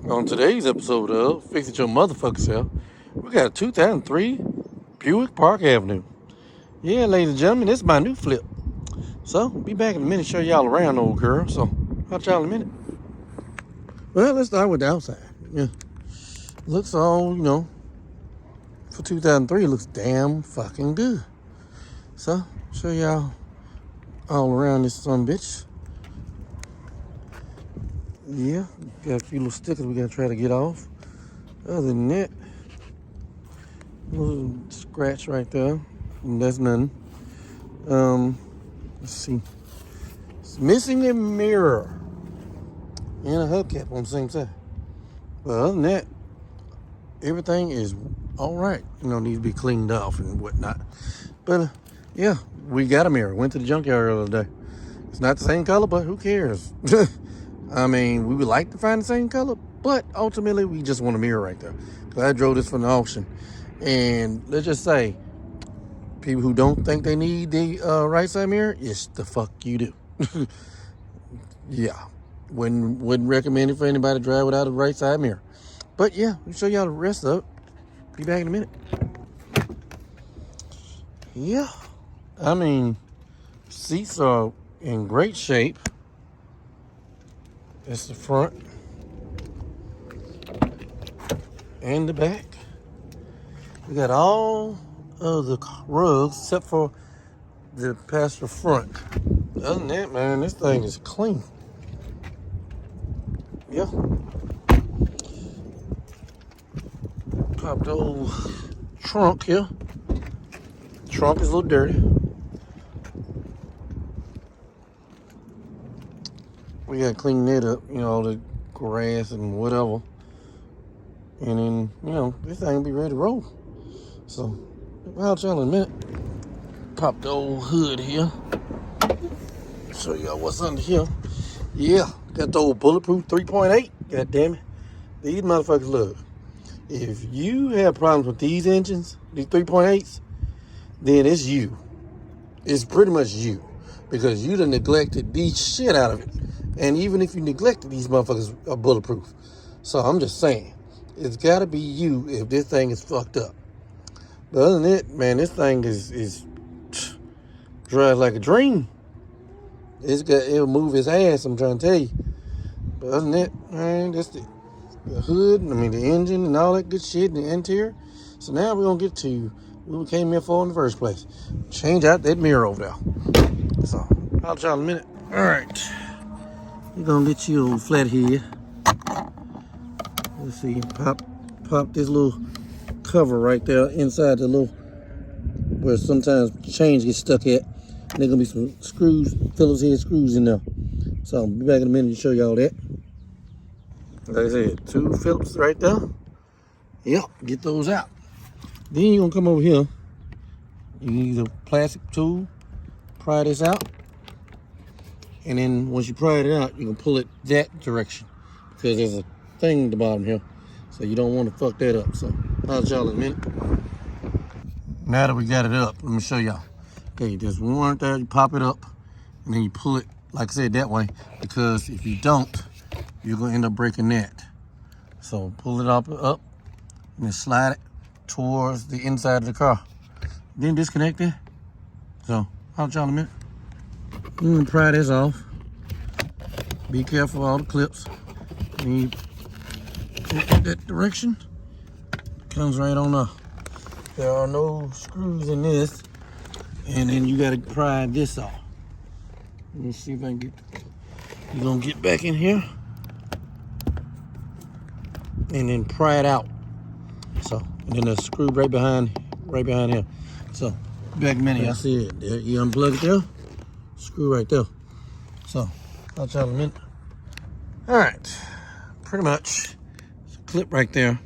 On today's episode of Fix It Your Motherfucker Self, we got a 2003 Buick Park Avenue. Yeah, ladies and gentlemen, this is my new flip. So, be back in a minute to show y'all around, old girl. So, I'll y'all in a minute. Well, let's start with the outside. Yeah, looks all, for 2003, it looks damn fucking good. So, show y'all all around this son bitch. Yeah, got a few little stickers we gotta try to get off. Other than that, a little scratch right there, and that's nothing. Let's see. It's missing a mirror and a hubcap on the same side. But other than that, everything is all right. Needs to be cleaned off and whatnot. But yeah, we got a mirror. Went to the junkyard the other day. It's not the same color, but who cares? I mean, we would like to find the same color, but ultimately we just want a mirror right there. Because I drove this from the auction. And let's just say, people who don't think they need the right side mirror, yes, the fuck you do. Yeah. Wouldn't recommend it for anybody to drive without a right side mirror. But yeah, we'll show y'all the rest of it. Be back in a minute. Yeah. I mean, seats are in great shape. That's the front and the back. We got all of the rugs except for the passenger front. Other than that, man, this thing is clean. Yeah. Pop the old trunk here. Trunk is a little dirty. We gotta clean that up, all the grass and whatever. And then, this thing will be ready to roll. So, I'll tell you in a minute. Pop the old hood here. Show y'all what's under here. Yeah, got the old bulletproof 3.8. God damn it. These motherfuckers look. If you have problems with these engines, these 3.8s, then it's you. It's pretty much you. Because you done neglected the shit out of it. And even if you neglected, these motherfuckers are bulletproof. So I'm just saying, it's gotta be you if this thing is fucked up. But other than that, man, this thing is drives like a dream. It'll move his ass, I'm trying to tell you. But other than that, man, that's the hood, the engine and all that good shit in the interior. So now we're gonna get to what we came here for in the first place. Change out that mirror over there. So, I'll try in a minute. All right. You're gonna get your old flathead. Let's see, pop this little cover right there inside the little, where sometimes chains get stuck at. And there's gonna be some screws, Phillips head screws in there. So I'll be back in a minute to show y'all that. Like I said, 2 Phillips right there. Yep, get those out. Then you're gonna come over here. You need a plastic tool, pry this out. And then once you pry it out, you can pull it that direction. Because there's a thing at the bottom here. So you don't want to fuck that up. So I'll tell y'all in a minute. Now that we got it up, let me show y'all. Okay, there's one right there, you pop it up. And then you pull it, like I said, that way. Because if you don't, you're going to end up breaking that. So pull it up, and then slide it towards the inside of the car. Then disconnect it. So I'll tell y'all in a minute. I'm gonna pry this off. Be careful of all the clips. You pull it that direction. Comes right on up. There are no screws in this. And then you gotta pry this off. Let me see if I can get. You're gonna get back in here. And then pry it out. So, and then there's a screw right behind here. So, back a minute, I see it. There, you unplug it there. Screw right there. So, I'll tell you in a minute. All right, pretty much. It's a clip right there.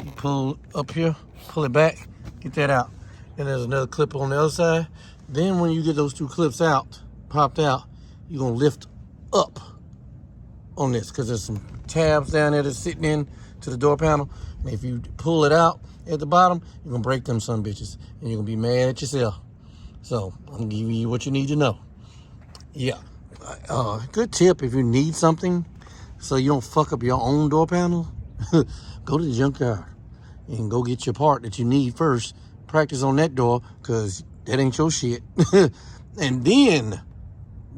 You pull up here, pull it back, get that out. Then there's another clip on the other side. Then when you get those 2 clips out, popped out, you're gonna lift up on this because there's some tabs down there that's sitting in to the door panel. And if you pull it out at the bottom, you're gonna break them son bitches. And you're gonna be mad at yourself. So, I'm giving you what you need to know. Yeah, good tip if you need something so you don't fuck up your own door panel, go to the junkyard and go get your part that you need first. Practice on that door, because that ain't your shit. And then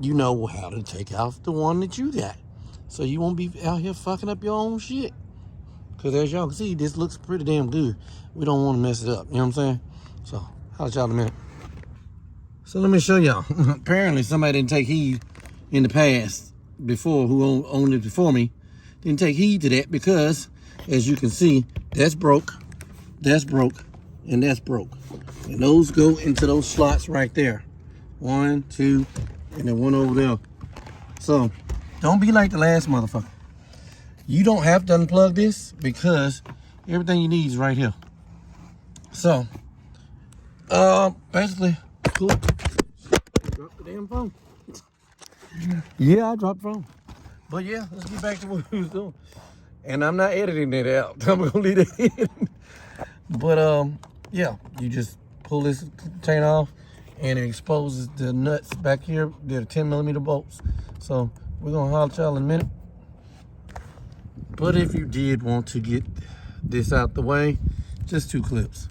you know how to take out the one that you got. So you won't be out here fucking up your own shit. Because as y'all can see, this looks pretty damn good. We don't want to mess it up. You know what I'm saying? So, holla at y'all in a minute. So let me show y'all. Apparently somebody didn't take heed in the past before, who owned it before me. Didn't take heed to that because, as you can see, that's broke, and that's broke. And those go into those slots right there. 1, 2, and then one over there. So, don't be like the last motherfucker. You don't have to unplug this because everything you need is right here. So, basically, cool. Drop the damn phone. Yeah, I dropped the phone. But yeah, let's get back to what we was doing. And I'm not editing it out. I'm gonna leave it in. But yeah, you just pull this chain off and it exposes the nuts back here. They're 10mm bolts. So we're gonna holler at y'all in a minute. But if you did want to get this out the way, just 2 clips.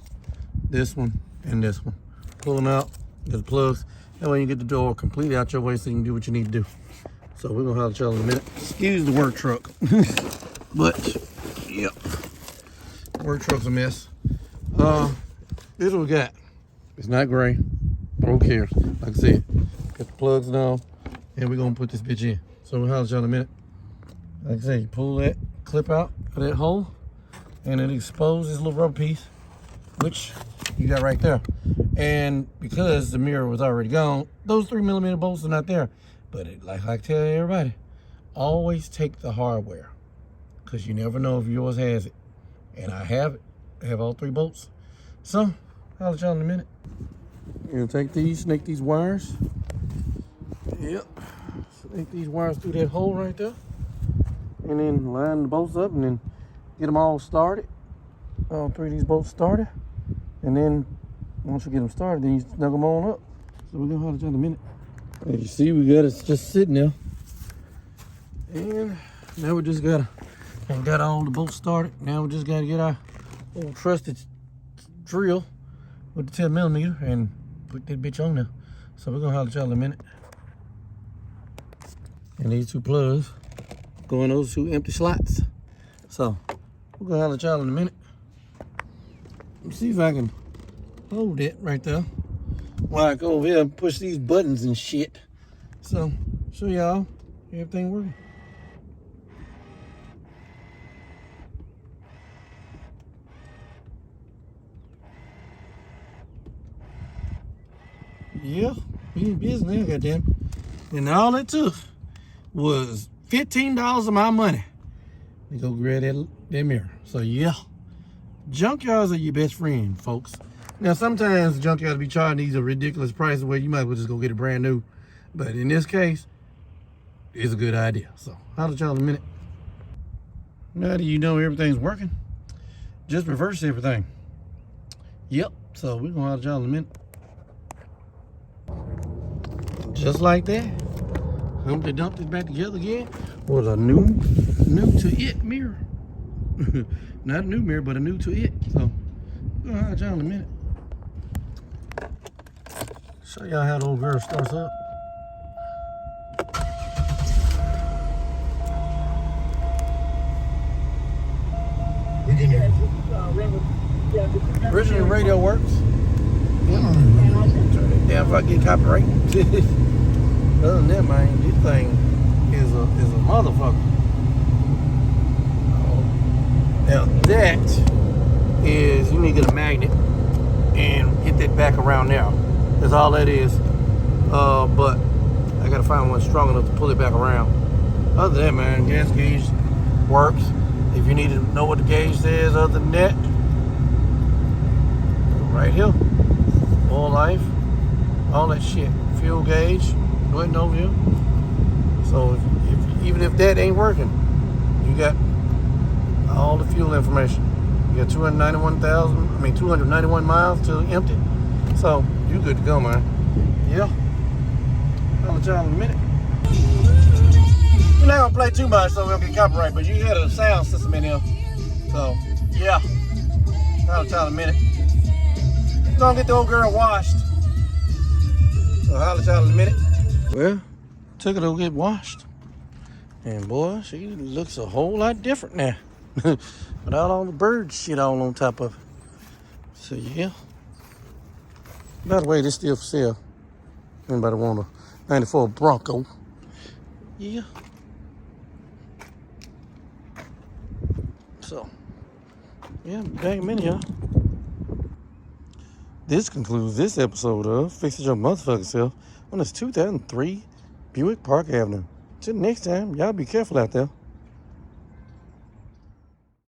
This one and this one. Pull them out, get the plugs. That way you get the door completely out your way so you can do what you need to do. So we're gonna holler at y'all in a minute. Excuse the work truck. But, yep. Work truck's a mess. This is what we got. It's not gray, but who cares? Like I said, got the plugs now, and we're gonna put this bitch in. So we'll holler at y'all in a minute. Like I said, you pull that clip out of that hole, and it exposes this little rubber piece, which you got right there. And because the mirror was already gone, those 3mm bolts are not there. But like I tell everybody, always take the hardware, because you never know if yours has it. And I have it. I have all 3 bolts. So, I'll let y'all in a minute. You're gonna take these, snake these wires. Yep. Snake these wires through that hole right there. And then line the bolts up and then get them all started. All 3 of these bolts started. And then once you get them started, then you snug them on up. So we're gonna holler at y'all in a minute. As you see, we got it just sitting there. And now we just got all the bolts started. Now we just gotta get our old trusted drill with the 10mm and put that bitch on there. So we're gonna holler at y'all in a minute. And these 2 plugs go in those 2 empty slots. So we're gonna holler at y'all in a minute. Let me see if I can hold it right there while I go over here and push these buttons and shit. So show y'all everything working. Yeah, we in business now, goddamn. And all it took was $15 of my money to go grab that mirror. So yeah, junkyards are your best friend, folks. Now sometimes junkyards be charging these a ridiculous price where you might as well just go get it brand new. But in this case, it's a good idea. So holler at y'all in a minute. Now that you know everything's working, just reverse everything. Yep, so we're gonna holler at y'all in a minute. Just like that, Humpty Dumpty back together again with a new to it mirror. Not a new mirror, but a new to it. So we're gonna holler at y'all in a minute. Show y'all how the old girl starts up. Original radio works. Turn it down if I get copyright. Other than that, man, this thing is a motherfucker. Now that is, you need to get a magnet and hit that back around there. That's all that is. But I gotta find one strong enough to pull it back around. Other than that, man, gas gauge works. If you need to know what the gauge says, other than that, right here, oil life, all that shit, fuel gauge, button over here. So even if that ain't working, you got all the fuel information. You got 291 miles till empty. So you good to go, man. Yeah. I'll let y'all in a minute. We're not gonna play too much so we don't get copyright, but you hear the sound system in here. So, yeah. I'll try in a minute. We're gonna get the old girl washed. So, holler at y'all in a minute. Well, took her to get washed. And boy, she looks a whole lot different now. Without all the bird shit all on top of it. So, yeah. By the way, this still for sale. Anybody want a 94 Bronco? Yeah. So, yeah, dang many, y'all. This concludes this episode of Fix It Your Motherfucking Self on this 2003 Buick Park Avenue. Till next time, y'all be careful out there.